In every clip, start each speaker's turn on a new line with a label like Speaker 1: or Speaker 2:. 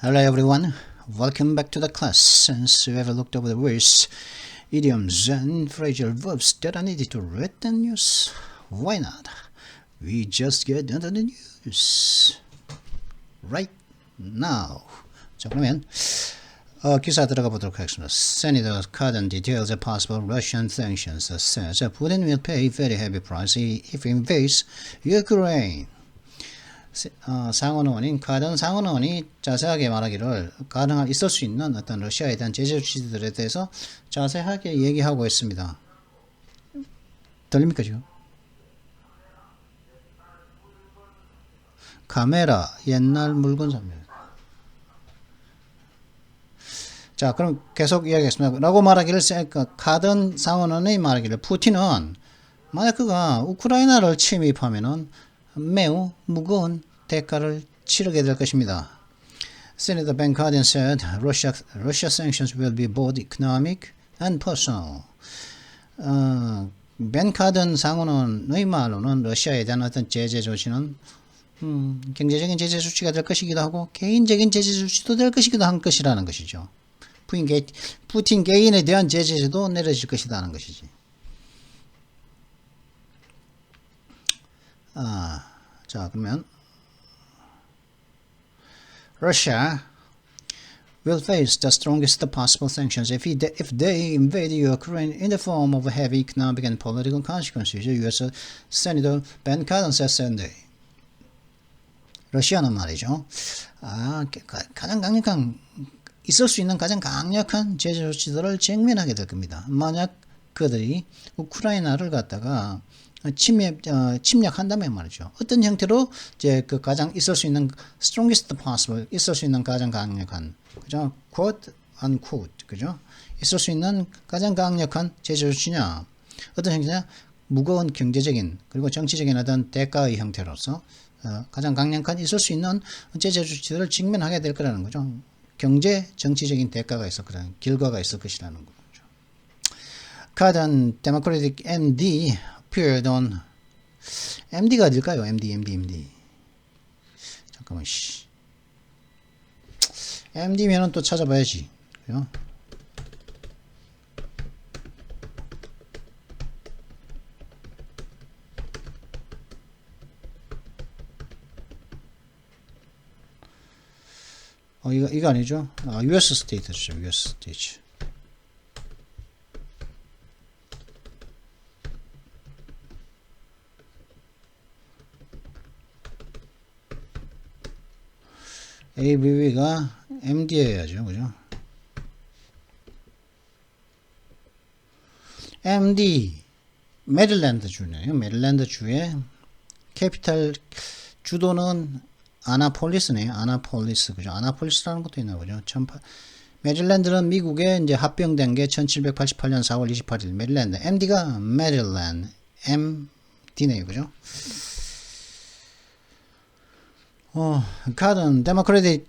Speaker 1: Hello everyone, welcome back to the class. Since we have looked over the words, idioms and phrasal verbs that are needed to read the news, why not? We just get into the news right now. 자, 그러면 기사 들어가 보도록 하겠습니다. Senator Cardin details a possible Russian sanctions. Says Putin will pay very heavy price if he invades Ukraine. 상원의원인 카든 상원의원이 자세하게 말하기를 가능한 있을 수 있는 어떤 러시아에 대한 제재 조치들에 대해서 자세하게 얘기하고 있습니다. 들립니까 지금? 카메라 옛날 물건 삽니다. 자, 그럼 계속 이야기하겠습니다. 라고 말하기를 카든 상원의원이 말하기를 푸틴은 만약 그가 우크라이나를 침입하면은 매우 무거운 대가를 치르게 될 것입니다. Senator Ben Cardin said Russia sanctions will be both economic and personal. 벤 카든 상원의 말로는 러시아에 대한 어떤 제재 조치는 경제적인 제재 조치가 될 것이기도 하고 개인적인 제재 조치도 될 것이기도 한 것이라는 것이죠. 푸틴 개인에 대한 제재도 내려질 것이라는 것이지. 자, 그러면 Russia will face the strongest possible sanctions if they invade Ukraine in the form of heavy economic and political consequences. U.S. Senator Ben Cardin said Sunday. 러시아는 말이죠. 가장 강력한 있을 수 있는 가장 강력한 제재 조치들을 직면하게 될 겁니다. 만약 그들이 우크라이나를 갖다가 침략한다면 말이죠. 어떤 형태로 이제 그 가장 있을 수 있는 strongest possible 있을 수 있는 가장 강력한 그죠? quote unquote 그죠? 있을 수 있는 가장 강력한 제재 조치냐? 어떤 형태냐? 무거운 경제적인 그리고 정치적인 어떤 대가의 형태로서 가장 강력한 있을 수 있는 제재 조치들을 직면하게 될 거라는 거죠. 경제 정치적인 대가가 있을 거라는 결과가 있을 것이라는 거죠. 카든 데모크래틱 MD appeared on MD가 어딜까요? MD 잠깐만 MD면은 또 찾아봐야지. 그죠? 이거 아니죠? US 스테이트죠. US 스테이트. ABB가 MD여야죠. 그죠? MD 메릴랜드 주네요. 메릴랜드 주의 캐피탈 주도는 아나폴리스네요. 아나폴리스. 그죠? 아나폴리스라는 것도 있나 보죠. 메릴랜드는 미국에 이제 합병된 게 1788년 4월 28일 메릴랜드. MD가 메릴랜드. MD네요. 그죠? Cardin, Democratic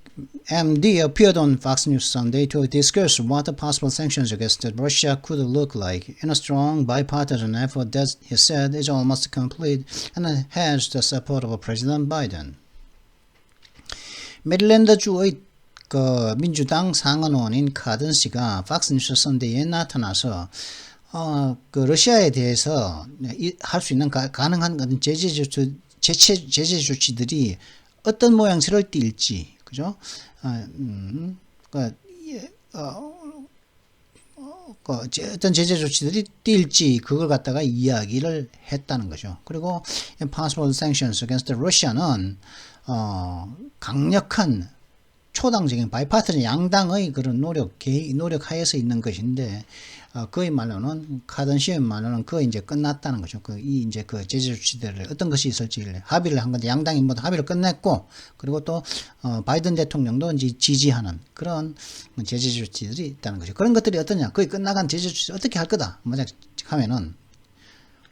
Speaker 1: MD, appeared on Fox News Sunday to discuss what the possible sanctions against Russia could look like in a strong bipartisan effort that he said is almost complete and has the support of President Biden. 메릴랜드 주의 그 민주당 상원의원인 카든 씨가 팍스 뉴스 선데이에 나타나서 그 러시아에 대해서 할 수 있는 가능한 제재 조치들이 어떤 모양새를 띨지, 그죠? 어떤 제재 조치들이 띨지 그걸 갖다가 이야기를 했다는 거죠. 그리고 possible sanctions against Russia는 강력한 초당적인 바이파트는 양당의 그런 노력하에서 있는 것인데 그의 말로는 카든 씨의 말로는 그 이제 끝났다는 거죠. 이제 그 제재 조치들을 어떤 것이 있을지 합의를 한 건데 양당이 모두 합의를 끝냈고 그리고 또 바이든 대통령도 이제 지지하는 그런 제재 조치들이 있다는 거죠. 그런 것들이 어떠냐? 거의 끝나간 제재 조치 어떻게 할 거다? 만약 하면은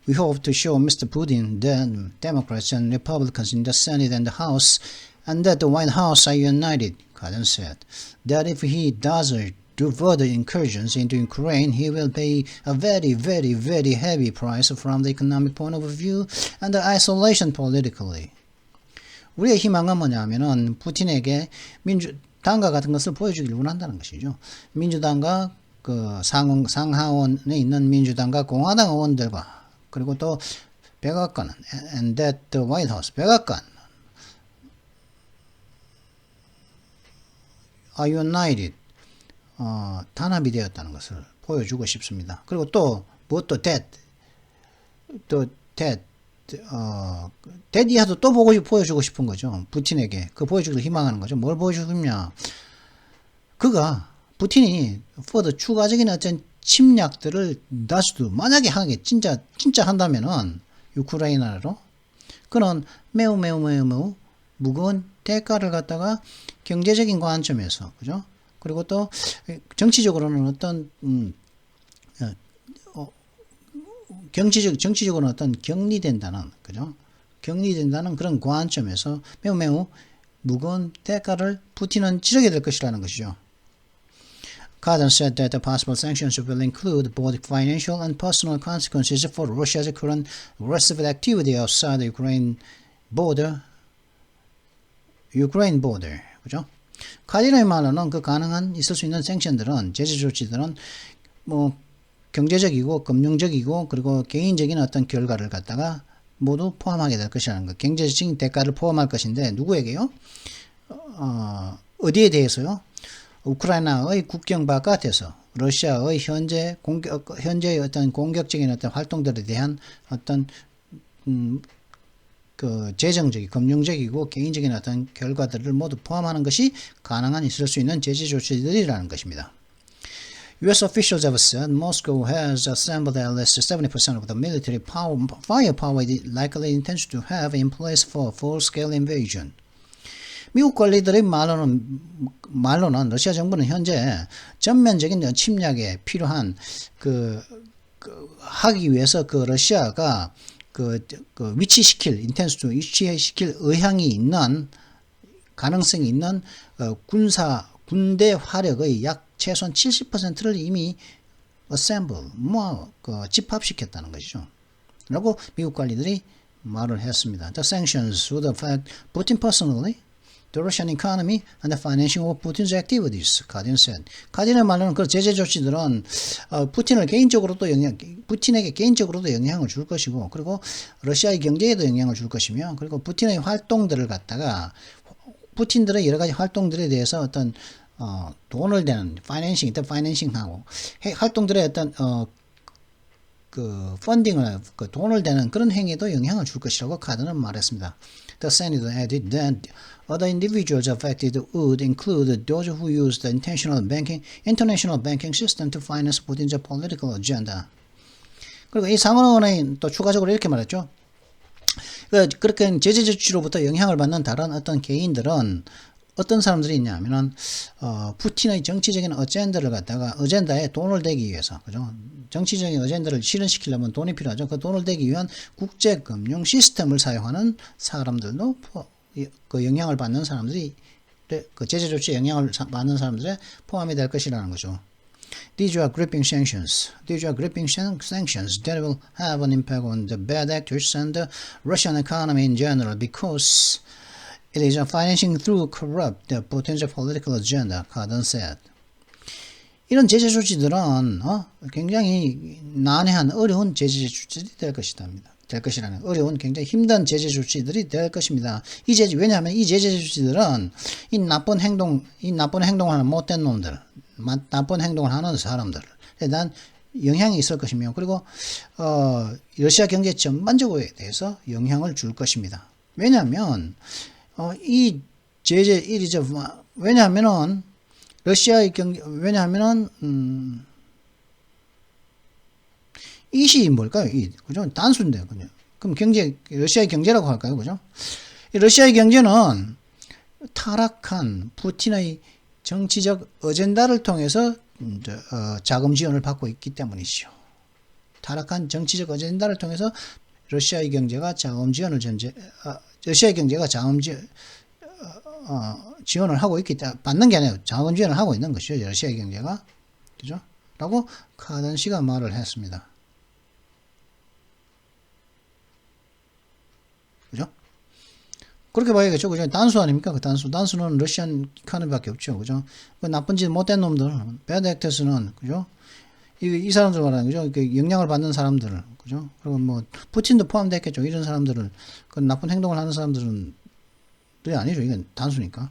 Speaker 1: We hope to show Mr. Putin that Democrats and Republicans in the Senate and the House and that the White House are united, Cardin said. That if he does do further incursions into Ukraine, he will pay a very, very, very heavy price from the economic point of view and the isolation politically. 우리의 희망은 뭐냐면은 푸틴에게 단가 같은 것을 보여주기를 원한다는 것이죠. 민주당과 그 상하원에 있는 민주당과 공화당 의원들과 그리고 또 백악관 and that the White House 백악관 are united 단합이 되었다는 것을 보여주고 싶습니다. 그리고 또 무엇도 that that 이하도 또 보여주고 싶은 거죠. 푸틴에게 그 보여주기를 희망하는 거죠. 뭘 보여주고 싶냐? 푸틴이 further 추가적인 어떤 침략들을 다시도 만약에 하게 진짜 한다면은 우크라이나로 그는 매우 무거운 대가를 갖다가 경제적인 관점에서 그죠? 그리고 또 정치적으로는 어떤 정치적으로는 어떤 격리된다는 그죠? 격리된다는 그런 관점에서 매우 무거운 대가를 푸틴은 치르게 될 것이라는 것이죠. Cardin said that the possible sanctions will include both financial and personal consequences for Russia's current aggressive activity outside the Ukraine border. 그죠? 카딘의 말로는 그 가능한 있을 수 있는 생션들은 제재 조치들은 뭐 경제적이고 금융적이고 그리고 개인적인 어떤 결과를 갖다가 모두 포함하게 될 것이라는 것. 경제적인 대가를 포함할 것인데 누구에게요? 어디에 대해서요? 우크라이나의 국경 바깥에서 러시아의 현재의 어떤 공격적인 어떤 활동들에 대한 어떤 그 재정적인, 금융적이고 개인적인 어떤 결과들을 모두 포함하는 것이 가능한 있을 수 있는 제재 조치들이라는 것입니다. U.S. officials have said Moscow has assembled at least 70% of the military firepower it likely intends to have in place for a full-scale invasion. 미국 관리들의 말로는 러시아 정부는 현재 전면적인 침략에 필요한 하기 위해서 러시아가 위치시킬 의향이 있는 가능성이 있는 군대 화력의 약 최소한 70%를 이미 assemble 집합시켰다는 것이죠. 라고 미국 관리들이 말을 했습니다. The sanctions would affect Putin personally, the Russian economy, and the financing of Putin's activities, Cardin said. 카딘의 말로는 그 제재 조치들은 푸틴에게 개인적으로도 영향을 줄 것이고, 그리고 러시아의 경제에도 영향을 줄 것이며, 그리고 푸틴의 활동들을 갖다가 푸틴들의 여러 가지 활동들에 대해서 어떤 돈을 대는 파이낸싱하고 활동들의 어떤 펀딩을 돈을 대는 그런 행위에도 영향을 줄 것이라고 카드는 말했습니다. The senator added that other individuals affected would include those who use the international banking system to finance Putin's political agenda. 그리고 이 상원의원이 또 추가적으로 이렇게 말했죠. 그렇게 제재 조치로부터 영향을 받는 다른 어떤 개인들은 어떤 사람들이 있냐 하면은 푸틴의 정치적인 어젠다에 돈을 대기 위해서 그죠? 정치적인 어젠다를 실현시키려면 돈이 필요하죠. 그 돈을 대기 위한 국제 금융 시스템을 사용하는 사람들도 그 영향을 받는 사람들이 그 제재 조치에 영향을 받는 사람들에 포함이 될 것이라는 거죠. These are gripping sanctions that will have an impact on the bad actors and the Russian economy in general because it is financing through corrupt the potential political agenda, Cardin said. 이런 제재 조치들은 굉장히 난해한 어려운 제재 조치들이 될 것이라는 어려운 굉장히 힘든 제재 조치들이 될 것입니다. 왜냐하면 이 제재 조치들은 이 나쁜 행동을 하는 못된 놈들, 나쁜 행동을 하는 사람들에 대한 영향이 있을 것이며, 그리고 러시아 경제 전반적으로에 대해서 영향을 줄 것입니다. 왜냐하면 이 제재 일이죠. 왜냐하면은 러시아의 이시 뭘까요? 그죠? 단수인데, 그죠? 그럼 러시아의 경제라고 할까요? 그죠? 러시아의 경제는 타락한 푸틴의 정치적 어젠다를 통해서 자금 지원을 받고 있기 때문이죠. 타락한 정치적 어젠다를 통해서 러시아의 경제가 자금 지원을 지원을 하고 있기 때문에 받는 게 아니라 자금 지원을 하고 있는 것이죠. 러시아의 경제가. 그죠? 라고 카든 씨가 말을 했습니다. 그죠? 그렇게 봐야겠죠. 그죠? 단수 아닙니까? 그 단수는 러시안 이코노미밖에 없죠. 그죠? 그 나쁜 짓 못된 놈들, 배드 액터스는, 그죠? 이 사람들 말하는 거죠. 그 영향을 받는 사람들, 그죠? 그리고 뭐, 푸틴도 포함됐겠죠. 이런 사람들을, 그 나쁜 행동을 하는 사람들은, 또 아니죠. 이건 단수니까.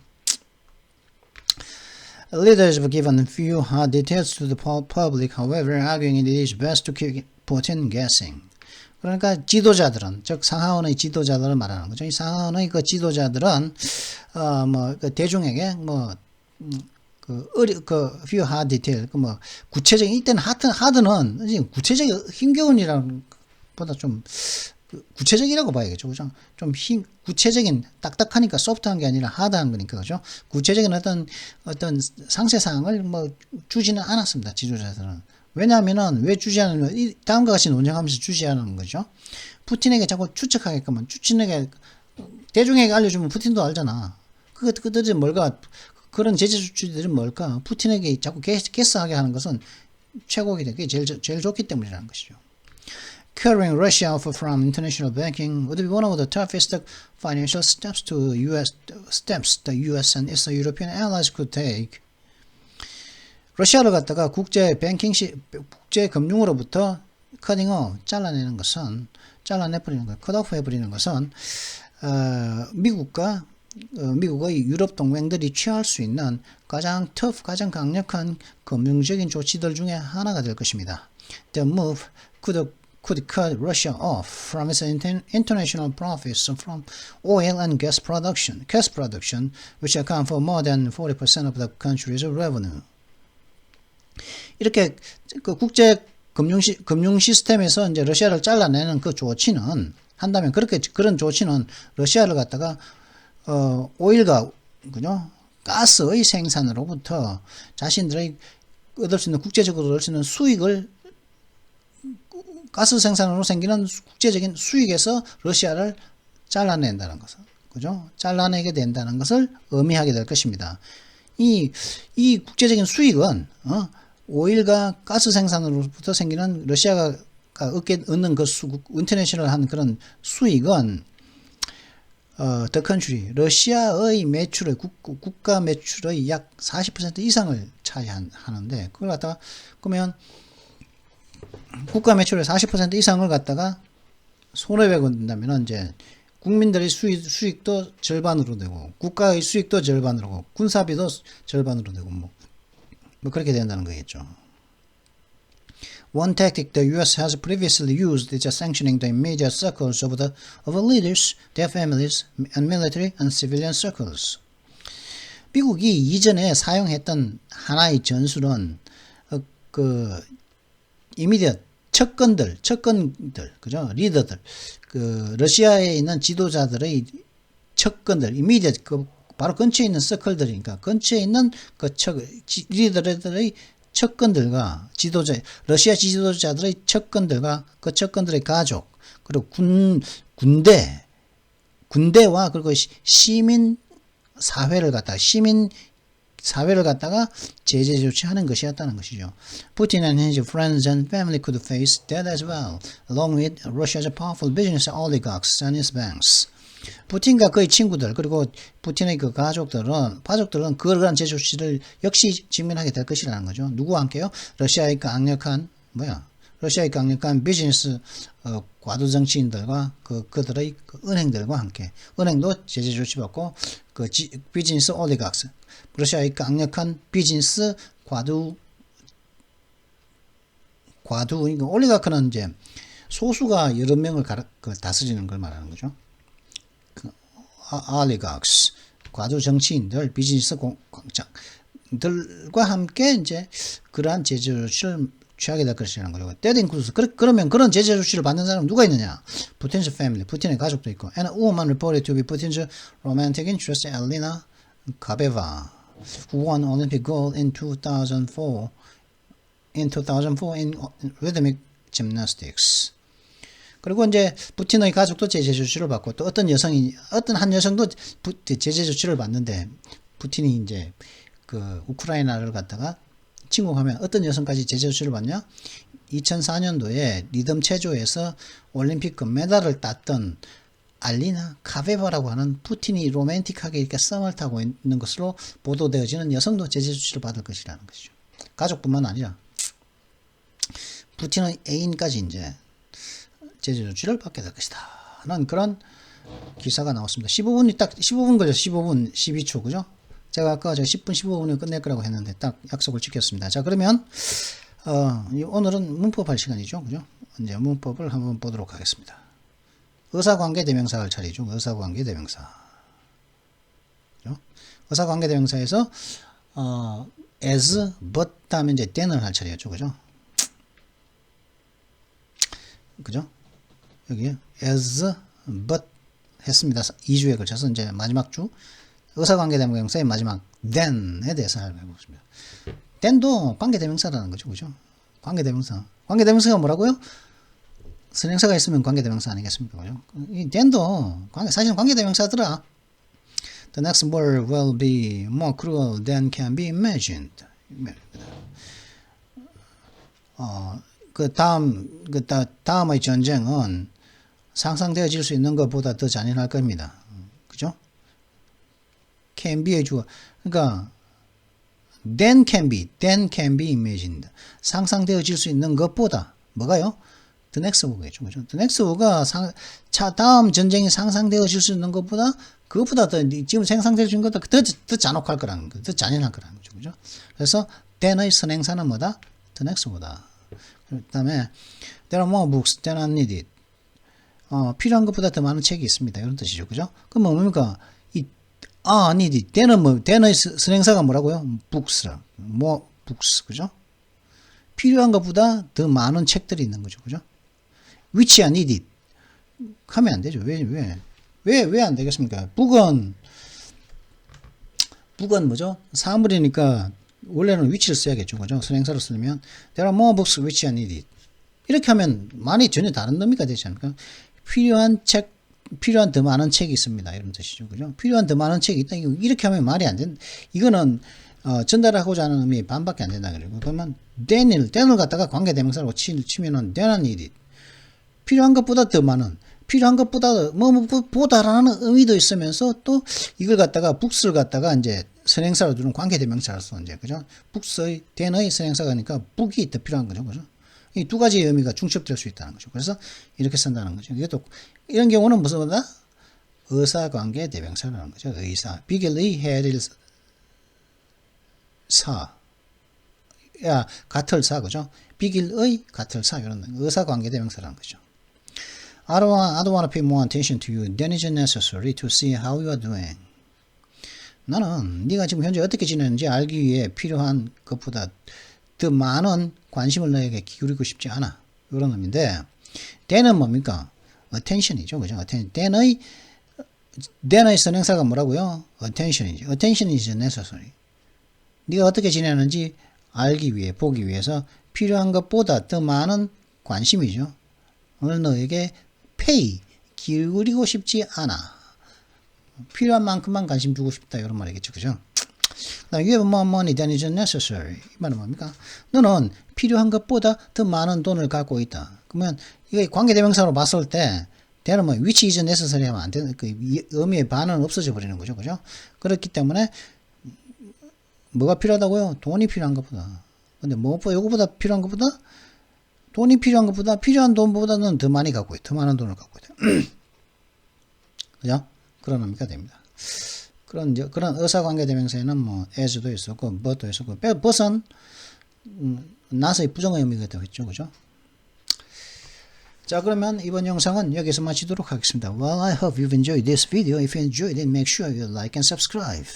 Speaker 1: Leaders have given few hard details to the public, however, arguing it is best to keep Putin guessing. 그러니까 지도자들은, 즉 상하원의 지도자들을 말하는 거죠. 이 상하원의 그 지도자들은 그 대중에게 그 few hard detail, 구체적인 이때는 하드는 구체적인 힘겨운이라는 보다 좀 구체적이라고 봐야겠죠. 그죠? 좀 구체적인 딱딱하니까 소프트한 게 아니라 하드한 거니까 그죠? 구체적인 어떤 상세사항을 주지는 않았습니다. 지도자들은. 왜냐하면은 왜 주지 않으면 다음과 같이 논쟁하면서 주지 않는 거죠. 푸틴에게 자꾸 추측하게끔 푸틴에게 대중에게 알려주면 푸틴도 알잖아. 그들이 뭘까? 그런 제재 조치들이 뭘까? 푸틴에게 자꾸 게스하게 하는 것은 최고이기 때문에 그게 제일 좋기 때문이라는 것이죠. Curing Russia off from international banking would be one of the toughest financial steps the U.S. and its European allies could take. 러시아를 갖다가 국제 금융으로부터 잘라내버리는 것은, 컷오프 해버리는 것은, 미국의 유럽 동맹들이 취할 수 있는 가장 강력한 금융적인 조치들 중에 하나가 될 것입니다. The move could cut Russia off from its international profits from oil and gas production, which account for more than 40% of the country's revenue. 이렇게 그 국제 금융 시스템에서 이제 러시아를 잘라내는 그 조치는 한다면 그런 조치는 러시아를 갖다가 오일과 그죠? 가스의 생산으로부터 자신들의 얻을 수 있는 국제적으로 얻을 수 있는 수익을 가스 생산으로 생기는 국제적인 수익에서 러시아를 잘라낸다는 것을, 그죠? 잘라내게 된다는 것을 의미하게 될 것입니다. 이 국제적인 수익은, 오일과 가스 생산으로부터 생기는 러시아가 얻는 그 인터내셔널한 그런 수익은, the country, 러시아의 매출의, 국가 매출의 약 40% 이상을 차지하는데, 그걸 갖다가, 그러면, 국가 매출의 40% 이상을 갖다가 손해배고 된다면 이제 국민들의 수익도 절반으로 되고 국가의 수익도 절반으로 되고 군사비도 절반으로 되고 뭐 그렇게 된다는 거겠죠. One tactic the U.S. has previously used is sanctioning the immediate circles of leaders, their families, and military and civilian circles. 미국이 이전에 사용했던 하나의 전술은 이미디엇 척건들, 그죠? 리더들, 그 러시아에 있는 지도자들의 척건들, 이미디엇 바로 근처에 있는 서클들이니까 근처에 있는 리더들의 척건들과 러시아 지도자들의 척건들과 그 척건들의 가족, 그리고 군대와 그리고 시민 사회를 갖다가 제재 조치하는 것이었다는 것이죠. Putin and his friends and family could face that as well, along with Russia's powerful business oligarchs and its banks. 푸틴과 그의 친구들 그리고 푸틴의 그 가족들은 그러한 제재 조치를 역시 직면하게 될 것이라는 거죠. 누구와 함께요? 러시아의 강력한 비즈니스 과도 정치인들과 그들의 은행들과 함께 은행도 제재 조치받고 그 비즈니스 올리각스 러시아의 강력한 비즈니스 과도 올리가크는 이제 소수가 여러 명을 다스리는 걸 말하는 거죠. 올리각스 과도 정치인들 비즈니스 광장들과 함께 이제 그러한 제재 조치를 취하게 될 것이라는 거죠. That includes 그러면 그런 제재 조치를 받는 사람은 누가 있느냐? Putin's family, 푸틴의 가족도 있고, and a woman reported to be Putin's romantic interest, Elena Kabeva, who won Olympic gold in 2004 in rhythmic gymnastics. 그리고 이제 푸틴의 가족도 제재 조치를 받고 또 어떤 한 여성도 제재 조치를 받는데 푸틴이 이제 그 우크라이나를 갖다가 침공하면 어떤 여성까지 제재 조치를 받냐? 2004년도에 리듬 체조에서 올림픽 금메달을 땄던 알리나 카베바라고 하는 푸틴이 로맨틱하게 이렇게 썸을 타고 있는 것으로 보도되어지는 여성도 제재 조치를 받을 것이라는 것이죠. 가족뿐만 아니라 푸틴의 애인까지 이제 제재 조치를 받게 될 것이다. 는 그런 기사가 나왔습니다. 15분이 딱 15분 걸려 15분 12초 그죠? 제가 아까 10분 15분에 끝낼 거라고 했는데 딱 약속을 지켰습니다. 자 그러면 오늘은 문법 할 시간이죠. 그죠? 이제 문법을 한번 보도록 하겠습니다. 의사관계대명사를 차리죠. 의사관계대명사. 그죠? 의사관계대명사에서 as, but 다음에 이제 then을 할 차례였죠. 그죠? 그죠? 여기 as, but 했습니다. 2주에 걸쳐서 이제 마지막 주 의사관계대명사의 마지막 then에 대해서 알아보겠습니다. then도 관계대명사라는 거죠. 그죠? 관계대명사. 관계대명사가 뭐라고요? 선행사가 있으면 관계대명사 아니겠습니까? 그죠? 이 then도 사실은 관계대명사더라. The next war will be more cruel than can be imagined. 다음의 전쟁은 상상되어질 수 있는 것보다 더 잔인할 겁니다. 그죠? can be의 주어. 그러니까 then can be imagined. 상상되어질 수 있는 것보다 뭐가요? The next war겠죠. 그죠? The next war가 다음 전쟁이 상상되어질 수 있는 것보다 그것보다 더 지금 상상될 수 있는 것보다 더 잔혹할 거라는 거, 더 잔인할 거라는 거죠. 그죠? 그래서 then의 선행사는 뭐다? The next war다. 그다음에 there are more books than are needed. 필요한 것보다 더 많은 책이 있습니다. 이런 뜻이죠. 그죠? 그럼 뭡니까? 이 needed. then의 선행사가 뭐라고요? books라. books. 그죠? 필요한 것보다 더 많은 책들이 있는 거죠. 그죠? which are needed. 하면 안 되죠. 왜 안 되겠습니까? book은 뭐죠? 사물이니까 원래는 which를 써야겠죠. 그죠? 선행사로 쓰면 there are more books which are needed. 이렇게 하면 말이 전혀 다른 의미가 되지 않을까? 필요한 더 많은 책이 있습니다. 이런 뜻이죠. 그죠? 필요한 더 많은 책이 있다. 이렇게 하면 말이 안 된다. 이거는 전달하고자 하는 의미 반밖에 안 된다. 그리고 그러면 then을 갖다가 관계대명사로 치면은 than are needed. 필요한 것보다 더 많은, 필요한 것보다 보다라는 의미도 있으면서 또 이걸 갖다가 books를 갖다가 이제 선행사로 두는 관계대명사로서 이제 그죠? books의 then의 선행사가니까 book이 더 필요한 거죠. 그죠? 이 두 가지의 의미가 중첩될 수 있다는 거죠. 그래서 이렇게 쓴다는 거죠. 이것도 이런 경우는 무슨 거다? 의사관계대명사라는 거죠. 의사. 비길의 해릴 사. 같을 그죠? 비길의 같을 이런 의사관계대명사라는 거죠. I don't want to pay more attention to you than is necessary to see how you are doing. 나는 네가 지금 현재 어떻게 지내는지 알기 위해 필요한 것보다 더 많은 관심을 너에게 기울이고 싶지 않아. 이런 의미인데 then은 뭡니까? attention이죠. 그죠? then의 선행사가 뭐라고요? attention이죠. attention is necessary. 네가 어떻게 지내는지 알기 위해, 보기 위해서 필요한 것보다 더 많은 관심이죠. 오늘 너에게 pay, 기울이고 싶지 않아. 필요한 만큼만 관심 주고 싶다. 이런 말이겠죠. 그죠? You have more money than is necessary. 이 말은 뭡니까? 너는 필요한 것보다 더 많은 돈을 갖고 있다. 그러면 이게 관계대명사로 봤을 때 대는 뭐 which is necessary 하면 안 되는 그 의미의 반은 없어져 버리는 거죠. 그죠? 그렇기 때문에 뭐가 필요하다고요? 돈이 필요한 것보다. 근데 요거보다 필요한 것보다 돈이 필요한 것보다 필요한 돈보다는 더 많이 갖고 있다. 더 많은 돈을 갖고 있다. 그죠? 그런 의미가 됩니다. 그런 의사관계대명사에는 뭐 as도 있었고 but도 있었고 but은 not의 부정의 의미가 되겠죠. 그죠? 자, 그러면 이번 영상은 여기서 마치도록 하겠습니다. Well, I hope you've enjoyed this video. If you enjoyed it, make sure you like and subscribe.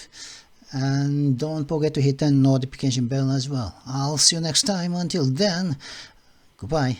Speaker 1: And don't forget to hit the notification bell as well. I'll see you next time. Until then, goodbye.